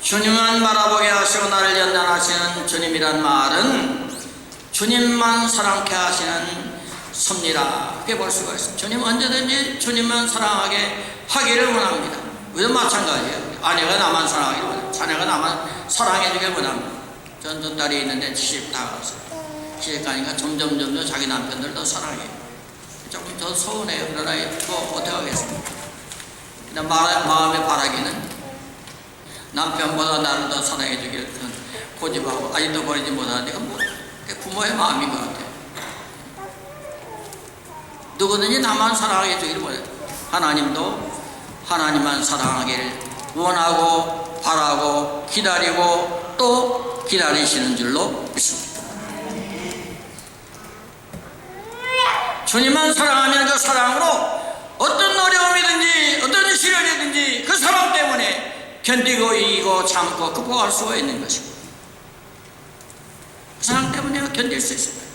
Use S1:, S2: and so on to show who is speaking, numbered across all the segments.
S1: 주님만 바라보게 하시고 나를 연단하시는 주님이란 말은 주님만 사랑케 하시는 섭리라, 그렇게 볼 수가 있습니다. 주님 언제든지 주님만 사랑하게 하기를 원합니다. 우리도 마찬가지예요. 아내가 나만 사랑하기를 원합니다. 자녀가 나만 사랑해주길 원합니다. 전 딸이 있는데 70 다가왔어요. 70 가니까 점점 자기 남편들 더 사랑해요. 조금 더 서운해요. 그러나 뭐 어떻게 하겠습니까? 마음의 바라기는 남편보다 나를 더 사랑해주길 고집하고 아직도 버리지 못하는데, 그건 뭐 부모의 마음인 것 같아요. 누구든지 나만 사랑하게 주기를 원해요. 하나님도 하나님만 사랑하기를 원하고 바라고 기다리고 또 기다리시는 줄로 믿습니다. 주님만 사랑하면 그 사랑으로 어떤 어려움이든지 어떤 시련이든지 그 사랑 때문에 견디고 이기고 참고 극복할 수가 있는 것입니다. 그 사랑 때문에 견딜 수 있습니다.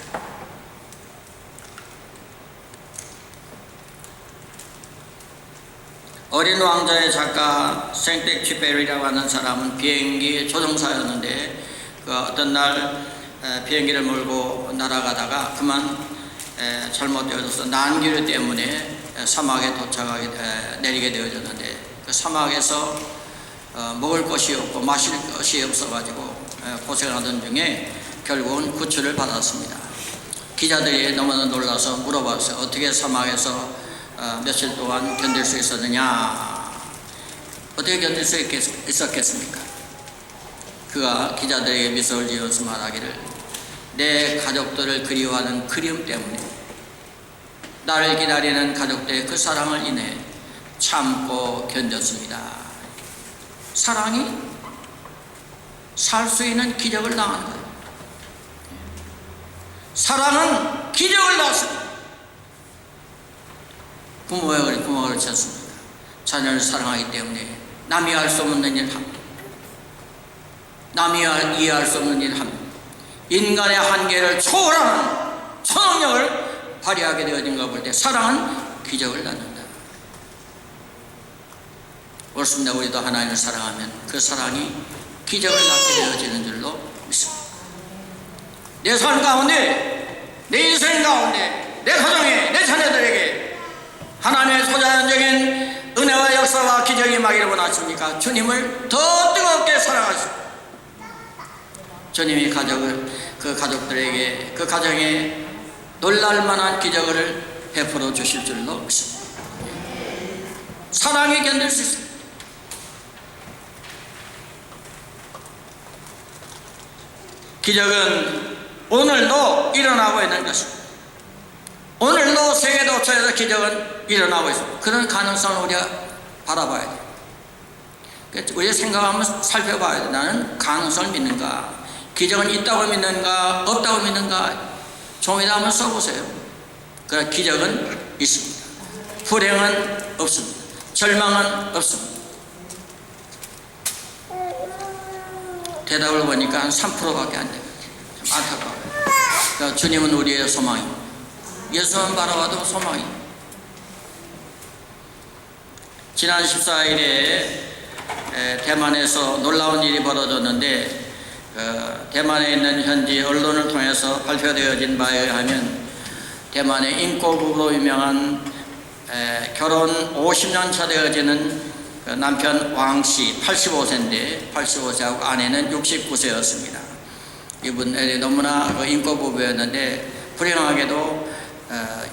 S1: 어린 왕자의 작가 생텍쥐페리라고 하는 사람은 비행기 조종사였는데 어떤 날 비행기를 몰고 날아가다가 그만 잘못 되어져서 난기류 때문에 사막에 도착하게 내리게 되어졌는데, 그 사막에서 먹을 것이 없고 마실 것이 없어가지고 고생하던 중에 결국은 구출을 받았습니다. 기자들이 너무나 놀라서 물어봤어요. 어떻게 사막에서 며칠 동안 견딜 수 있었느냐? 어떻게 견딜 수 있었겠습니까? 그가 기자들에게 미소를 지어서 말하기를, 내 가족들을 그리워하는 그리움 때문에, 나를 기다리는 가족들의 그 사랑을 인해 참고 견뎠습니다. 사랑이 살 수 있는 기적을 당하는 거예요. 사랑은 기적을 낳습니다. 부모가 그렇지 않습니까? 자녀를 사랑하기 때문에 남이 할 수 없는 일을 합니다. 남이 이해할 수 없는 일을 합니다. 인간의 한계를 초월하는 초능력을 발휘하게 되어진가 볼 때 사랑은 기적을 낳는다. 옳습니다. 우리도 하나님을 사랑하면 그 사랑이 기적을 낳게 되어지는 줄로 믿습니다. 내 삶 가운데, 내 인생 가운데, 내 가정에, 내 자녀들에게 하나님의 소자연적인 은혜와 역사와 기적이 임하기를 원하십니까? 주님을 더 뜨겁게 사랑하십니다. 주님이 그 가족들에게, 그 가정에 놀랄만한 기적을 베풀어 주실 줄로 믿습니다. 사랑이 견딜 수 있습니다. 기적은 오늘도 일어나고 있는 것입니다. 오늘도 세계 도처에서 기적은 일어나고 있습니다. 그런 가능성을 우리가 바라봐야 돼요. 우리가 생각하면 살펴봐야 돼요. 나는 가능성을 믿는가? 기적은 있다고 믿는가? 없다고 믿는가? 종이다 한번 써보세요. 그러나 기적은 있습니다. 불행은 없습니다. 절망은 없습니다. 대답을 보니까 한 3%밖에 안 돼요. 좀 안타까워요. 그러니까 주님은 우리의 소망입니다. 예수만 바라봐도 소망입니다. 지난 14일에 대만에서 놀라운 일이 벌어졌는데, 대만에 있는 현지 언론을 통해서 발표되어진 바에 의하면 대만의 인꼬부부로 유명한 결혼 50년 차 되어지는 남편 왕씨 85세인데 85세하고 아내는 69세였습니다. 이분이 너무나 인꼬부부였는데 불행하게도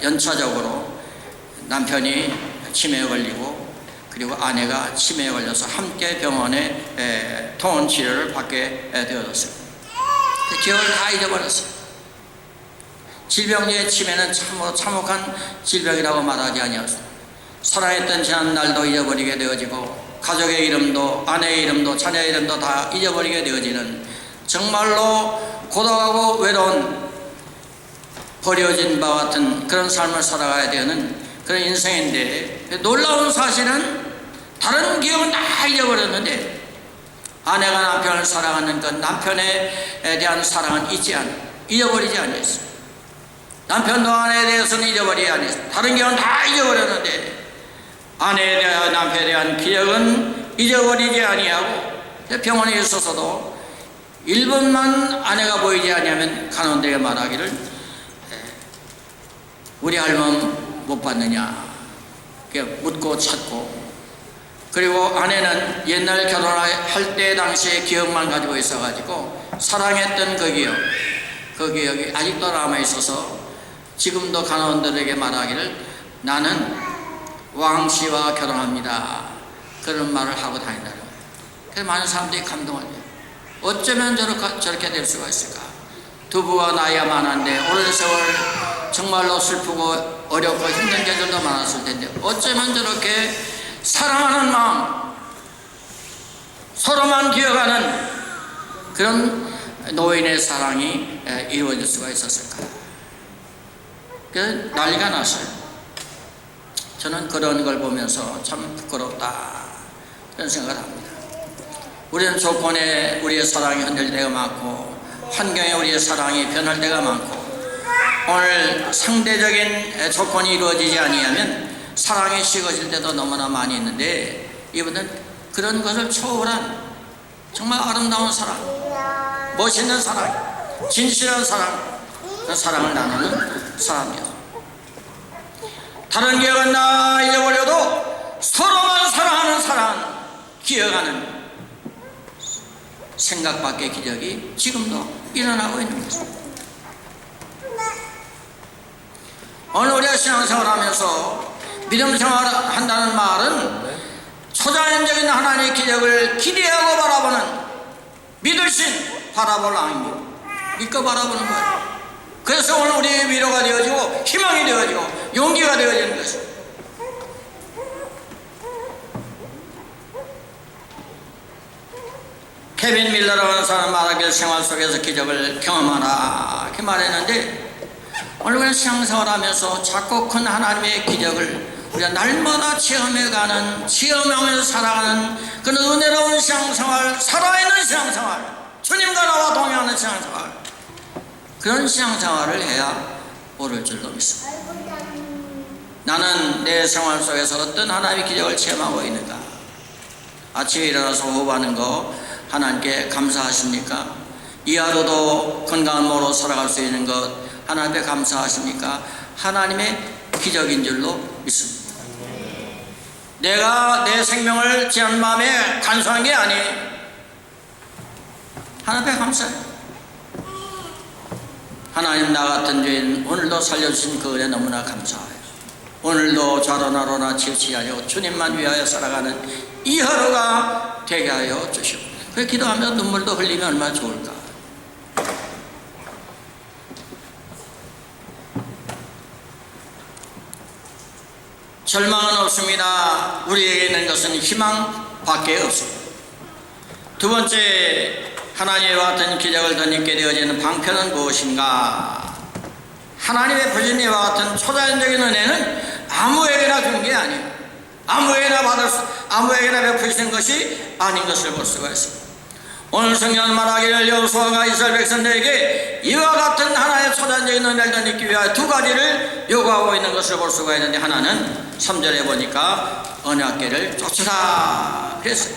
S1: 연차적으로 남편이 치매에 걸리고 그리고 아내가 치매에 걸려서 함께 병원에 통원 치료를 받게 되어졌어요. 기억을 다 잊어버렸어요. 질병의 치매는 참으로 참혹한 질병이라고 말하지 아니었어요. 살아있던 지난 날도 잊어버리게 되어지고 가족의 이름도 아내의 이름도 자녀의 이름도 다 잊어버리게 되어지는 정말로 고독하고 외로운 버려진 바와 같은 그런 삶을 살아가야 되는 그런 인생인데, 놀라운 사실은 다른 기억은 다 잊어버렸는데 아내가 남편을 사랑하는 그 남편에 대한 사랑은 잊어버리지 않았어요. 남편도 아내에 대해서는 잊어버리지 않았어요. 다른 기억은 다 잊어버렸는데 아내에 대한 남편에 대한 기억은 잊어버리지 아니하고 병원에 있어서도 1분만 아내가 보이지 않으면 간호원들에게 말하기를 우리 할멈 못 봤느냐 묻고 찾고, 그리고 아내는 옛날 결혼할 때 당시의 기억만 가지고 있어가지고 사랑했던 그 기억이 아직도 남아있어서 지금도 간호원들에게 말하기를 나는 왕씨와 결혼합니다 그런 말을 하고 다닌다는 거예요. 그래서 많은 사람들이 감동을 해요. 어쩌면 저렇게 될 수가 있을까. 두부가 나이가 많은데 오랜 세월 정말로 슬프고 어렵고 힘든 계절도 많았을 텐데 어쩌면 저렇게 사랑하는 마음, 서로만 기억하는 그런 노인의 사랑이 이루어질 수가 있었을까. 그래서 난리가 났어요. 저는 그런 걸 보면서 참 부끄럽다 그런 생각을 합니다. 우리는 조건에 우리의 사랑이 흔들릴 때가 많고 환경에 우리의 사랑이 변할 때가 많고, 오늘 상대적인 조건이 이루어지지 아니하면 사랑이 식어질 때도 너무나 많이 있는데, 이분은 그런 것을 초월한 정말 아름다운 사랑, 멋있는 사랑, 진실한 사랑, 그 사랑을 나누는 사람이었습니다. 다른 기억은 다 잊어버려도 서로만 사랑하는 사랑, 기억하는 생각밖의 기적이 지금도 일어나고 있는 것입니다. 오늘 우리가 신앙생활하면서 믿음 생활한다는 말은 초자연적인 하나님의 기적을 기대하고 바라보는, 믿으신 바라볼 왕입니다. 믿고 바라보는 거예요. 그래서 오늘 우리의 위로가 되어지고 희망이 되어지고 용기가 되어지는 것입니다. 케빈 밀러라고 하는 사람 말하기를 생활 속에서 기적을 경험하라 이렇게 말했는데, 오늘 우리가 신앙생활하면서 작고 큰 하나님의 기적을 우리가 날마다 체험해가는, 체험하면서 살아가는 그런 은혜로운 신앙생활, 살아있는 신앙생활, 주님과 나와 동행하는 신앙생활, 그런 신앙생활을 해야 오를 줄로 믿습니다. 나는 내 생활 속에서 어떤 하나님의 기적을 체험하고 있는가? 아침에 일어나서 호흡하는 거 하나님께 감사하십니까? 이 하루도 건강한 몸으로 살아갈 수 있는 것 하나님께 감사하십니까? 하나님의 기적인 줄로 믿습니다. 내가 내 생명을 지난 마음에 간소한 게 아니에요. 하나님께 감사해요. 하나님, 나 같은 죄인 오늘도 살려주신 그 은혜 너무나 감사해요. 오늘도 좌로나로나 치우치지 아니고 주님만 위하여 살아가는 이 하루가 되게 하여 주시고, 그 기도하며 눈물도 흘리면 얼마나 좋을까. 절망은 없습니다. 우리에게 있는 것은 희망밖에 없습니다. 두 번째, 하나님과 같은 기적을 덧입게 되어지는 방편은 무엇인가? 하나님의 부진리와 같은 초자연적인 은혜는 아무에게나 주는 게 아니에요. 아무에게나 베푸시는 것이 아닌 것을 볼 수가 있습니다. 오늘 성경은 말하기를 여호수아가 이스라엘 백성들에게 이와 같은 하나의 초자연적인 은혜를 덧입기 위하여 두 가지를 요구하고 있는 것을 볼 수가 있는데, 하나는 3절에 보니까 언약궤를 쫓으라 그랬어요.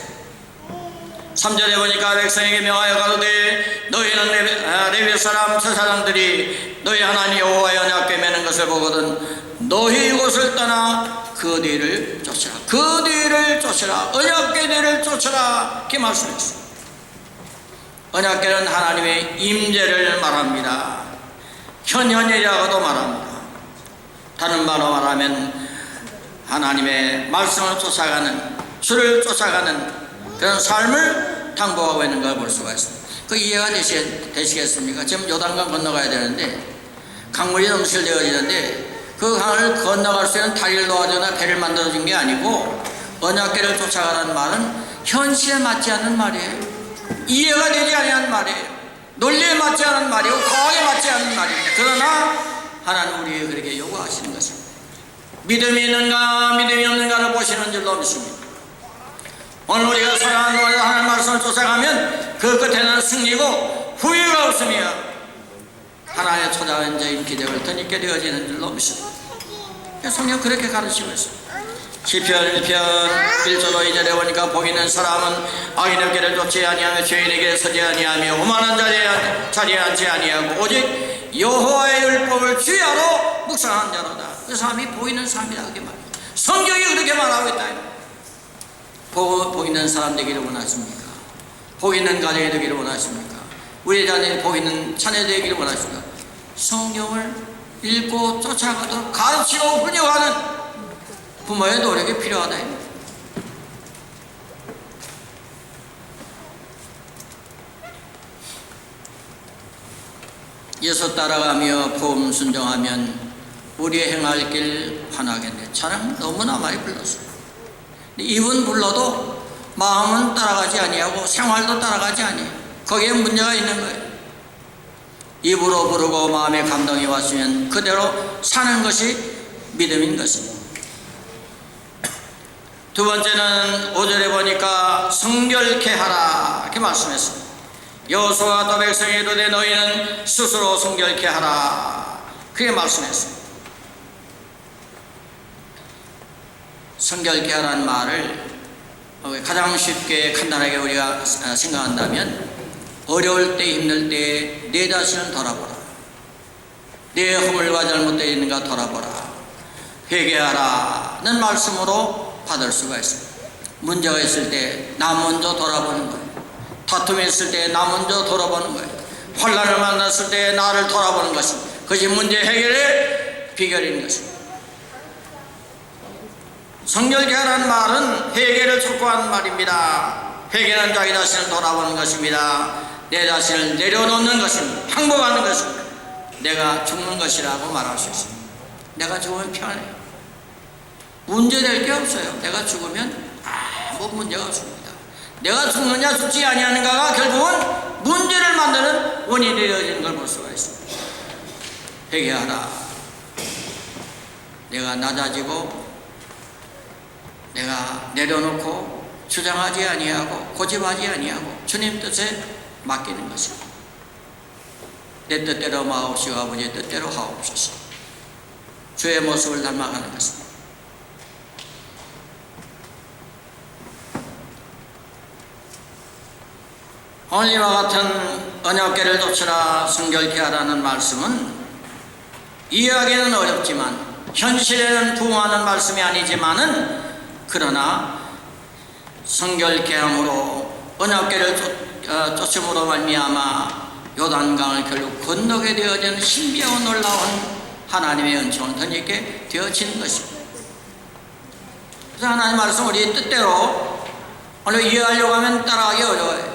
S1: 3절에 보니까 백성에게 명하여 가로되 너희는 레위 사람 저 사람들이 너희 하나님 여호와의 언약궤 매는 것을 보거든 너희 이곳을 떠나 그 뒤를 쫓으라. 그 뒤를 쫓으라. 언약궤 뒤를 쫓으라. 이렇게 말씀했어요. 언약궤는 하나님의 임재를 말합니다. 현현이라고도 말합니다. 다른 말로 말하면 하나님의 말씀을 쫓아가는, 주를 쫓아가는 그런 삶을 당부하고 있는 걸 볼 수가 있습니다. 그 이해가 되시겠습니까? 지금 요단강 건너가야 되는데 강물이 넘실되어지는데 그 강을 건너갈 수 있는 다리를 놓아주거나 배를 만들어준 게 아니고, 언약궤를 쫓아가는 말은 현실에 맞지 않는 말이에요. 이해가 되지 않는 말이에요. 논리에 맞지 않는 말이고 과학에 맞지 않는 말입니다. 그러나 하나님 우리에게 그렇게 요구하시는 것입니다. 믿음이 있는가 믿음이 없는가를 보시는 줄로 믿습니다. 오늘 우리가 사랑하는 하나님의 말씀을 쫓아가면 그 끝에는 승리고 후회가 없으며 하나의 초자연적인 기적을 덧입게 되어지는 줄로 믿습니다. 성경 그렇게 가르치고 있습니다. 시편 1편 1절로 2절에 보니까 복 있는 사람은 악인의 길을 쫓지 아니하며 죄인에게 서지 아니하며 오만한 자리에 앉지 아니하고 오직 여호와의 율법을 주야로 묵상한 자로다. 그 사람이 복 있는 사람이다, 그렇게 말이에요. 성경이 그렇게 말하고 있다. 복 있는 사람 되기를 원하십니까? 복 있는 가정이 되기를 원하십니까? 우리 자녀이 복 있는 자녀 되기를 원하십니까? 성경을 읽고 쫓아가도록 가르치고 훈육하는 부모의 노력이 필요하다. 예수 따라가며 복음 순종하면 우리의 행할 길 환하겠네. 찬양 너무나 많이 불렀어요. 입은 불러도 마음은 따라가지 아니하고 생활도 따라가지 아니해요. 거기에 문제가 있는 거예요. 입으로 부르고 마음에 감동이 왔으면 그대로 사는 것이 믿음인 것입니다. 두 번째는 5절에 보니까 성결케 하라 이렇게 말씀했습니다. 여호수아가 또 백성에게 이르되 너희는 스스로 성결케 하라 그렇게 말씀했습니다. 성결케 하라는 말을 가장 쉽게 간단하게 우리가 생각한다면 어려울 때 힘들 때 내 자신을 돌아보라. 내 허물과 잘못되어 있는가 돌아보라. 회개하라는 말씀으로 받을 수가 있습니다. 문제가 있을 때 나 먼저 돌아보는 거예요. 다툼이 있을 때 나 먼저 돌아보는 거예요. 환난을 만났을 때 나를 돌아보는 것입니다. 그것이 문제 해결의 비결인 것입니다. 성결케 하라는 말은 회개를 촉구하는 말입니다. 회개는 자기 자신을 돌아보는 것입니다. 내 자신을 내려놓는 것입니다. 항복하는 것입니다. 내가 죽는 것이라고 말할 수 있습니다. 내가 죽으면 편해요. 문제될 게 없어요. 내가 죽으면 아무 문제가 없습니다. 내가 죽느냐 죽지 아니하는가가 결국은 문제를 만드는 원인이 되어지는 걸 볼 수가 있습니다. 회개하라. 내가 낮아지고 내가 내려놓고 주장하지 아니하고 고집하지 아니하고 주님 뜻에 맡기는 것입니다. 내 뜻대로 마옵시고 아버지의 뜻대로 하옵소서. 주의 모습을 닮아가는 것입니다. 오늘 이와 같은 언약궤를 좇으라 성결케 하라는 말씀은 이해하기는 어렵지만 현실에는 부응하는 말씀이 아니지만은 그러나 성결케 함으로 언약궤를 쫓음으로 말미암아 요단강을 결국 건너게 되어지는 신비하고 놀라운 하나님의 은총을 덧입게 되어지는 것입니다. 그래서 하나님 말씀 우리 뜻대로 오늘 이해하려고 하면 따라가기 어려워요.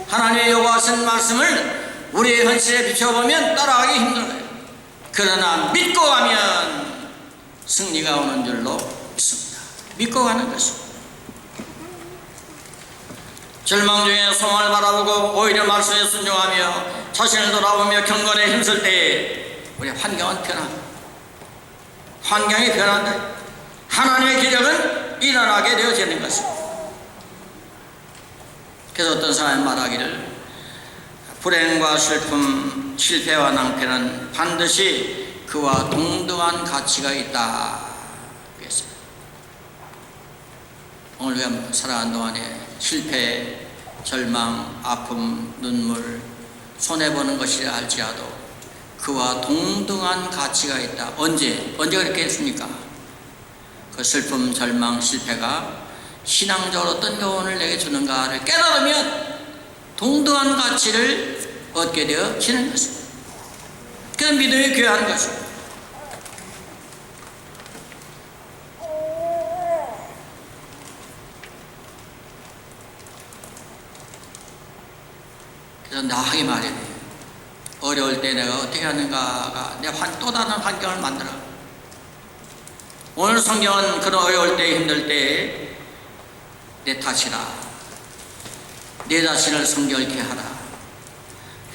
S1: 하나님의 요구하신 말씀을 우리의 현실에 비춰보면 따라가기 힘들어요. 그러나 믿고 가면 승리가 오는 줄로 믿습니다. 믿고 가는 것입니다. 절망 중에 소망을 바라보고 오히려 말씀에 순종하며 자신을 돌아보며 경건에 힘쓸 때에 우리 환경은 변합니다. 환경이 변한다. 하나님의 기적은 일어나게 되어지는 것입니다. 그래서 어떤 사람이 말하기를 불행과 슬픔, 실패와 낭패는 반드시 그와 동등한 가치가 있다 그랬어요. 오늘 우리가 살아가는 동안에 실패, 절망, 아픔, 눈물, 손해보는 것이라 할지라도 그와 동등한 가치가 있다. 언제 그렇게 했습니까? 그 슬픔, 절망, 실패가 신앙적으로 어떤 교훈을 내게 주는가를 깨달으면 동등한 가치를 얻게 되어지는 것입니다. 그래서 믿음이 귀한 것입니다. 그래서 나하게 말해야 돼요. 어려울 때 내가 어떻게 하는가가 내 또 다른 환경을 만들어. 오늘 성경은 그런 어려울 때 힘들 때 내 탓이라, 내 자신을 성결케 하라,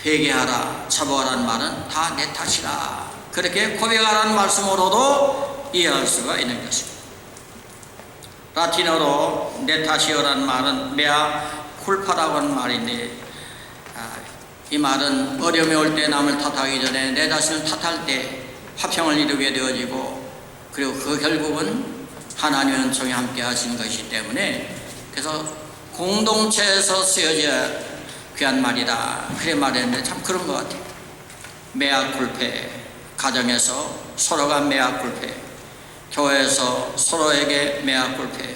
S1: 회개하라, 차보하라는 말은 다 내 탓이라 그렇게 고백하라는 말씀으로도 이해할 수가 있는 것입니다. 라틴어로 내 탓이여라는 말은 메아 쿨파라고 하는 말인데 이 말은 어려움이 올 때 남을 탓하기 전에 내 자신을 탓할 때 화평을 이루게 되어지고 그리고 그 결국은 하나님의 은총이 함께 하신 것이기 때문에, 그래서 공동체에서 쓰여져야 귀한 말이다 그래 말했는데 참 그런 것 같아요. 매학불패, 가정에서 서로가 매학불패, 교회에서 서로에게 매학불패,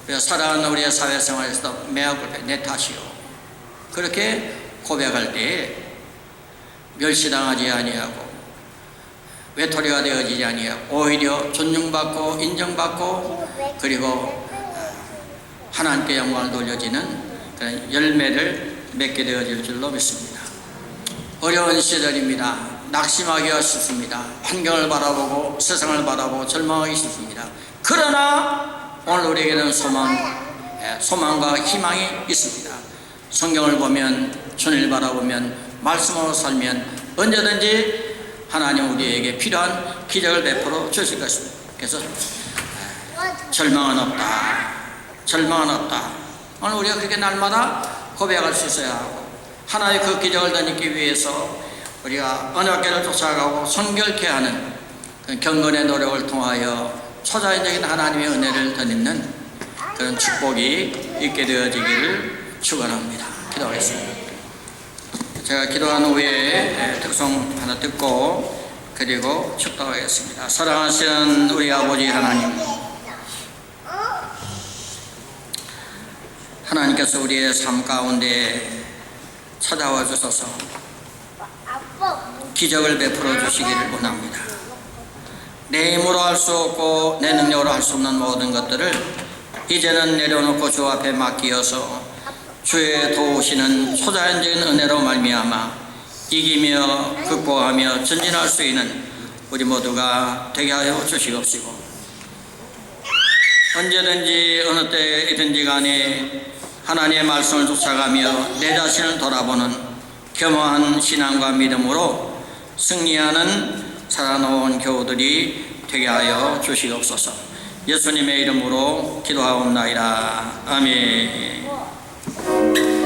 S1: 그래서 사랑하는 우리의 사회생활에서도 매학불패, 내 탓이요, 그렇게 고백할 때에 멸시당하지 아니하고 외톨이가 되어지지 아니하고 오히려 존중받고 인정받고 그리고 하나님께 영광을 돌려지는 그런 열매를 맺게 되어질 줄로 믿습니다. 어려운 시절입니다. 낙심하기가 쉽습니다. 환경을 바라보고 세상을 바라보고 절망하기 쉽습니다. 그러나 오늘 우리에게는 소망과 희망이 있습니다. 성경을 보면, 주님을 바라보면, 말씀으로 살면 언제든지 하나님 우리에게 필요한 기적을 베풀어 주실 것입니다. 그래서 절망은 없다, 절망은 없다. 오늘 우리가 그렇게 날마다 고백할 수 있어야 하고, 하나의 그 기적을 덧입기 위해서 우리가 언약궤를 쫓아가고 성결케 하는 그 경건의 노력을 통하여 초자연적인 하나님의 은혜를 덧입는 그런 축복이 있게 되어지기를 축원합니다. 기도하겠습니다. 제가 기도한 후에 특송 하나 듣고 그리고 축도하겠습니다. 사랑하시는 우리 아버지 하나님, 하나님께서 우리의 삶 가운데 찾아와 주셔서 기적을 베풀어 주시기를 원합니다. 내 힘으로 할 수 없고 내 능력으로 할 수 없는 모든 것들을 이제는 내려놓고 주 앞에 맡기어서 주의 도우시는 초자연적인 은혜로 말미암아 이기며 극복하며 전진할 수 있는 우리 모두가 되게 하여 주시옵시고, 언제든지 어느 때이든지 간에 하나님의 말씀을 쫓아가며 내 자신을 돌아보는 겸허한 신앙과 믿음으로 승리하는 살아놓은 교우들이 되게 하여 주시옵소서. 예수님의 이름으로 기도하옵나이다. 아멘.
S2: Thank you.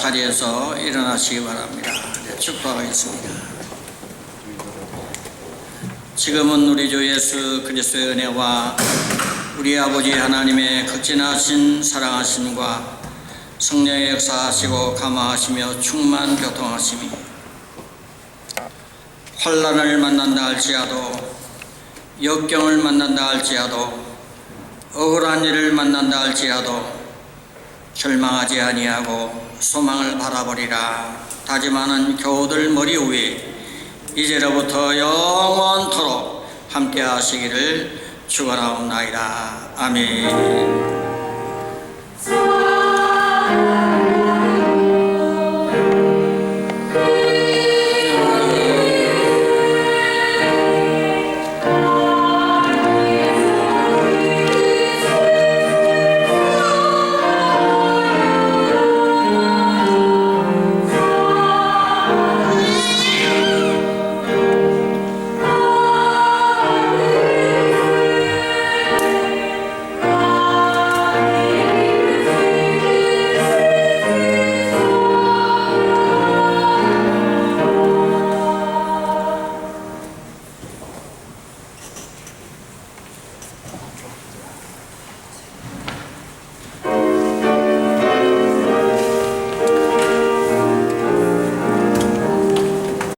S1: 자리에서 일어나시기 바랍니다. 네, 축복하겠습니다. 지금은 우리 주 예수 그리스도의 은혜와 우리 아버지 하나님의 극진하신 사랑하심과 성령의 역사하시고 감화하시며 충만 교통하심이 환난을 만난다 할지라도 역경을 만난다 할지라도 억울한 일을 만난다 할지라도 절망하지 아니하고 소망을 바라보리라 다짐하는 교우들 머리 위에 이제로부터 영원토록 함께 하시기를 축원하옵나이다. 아멘.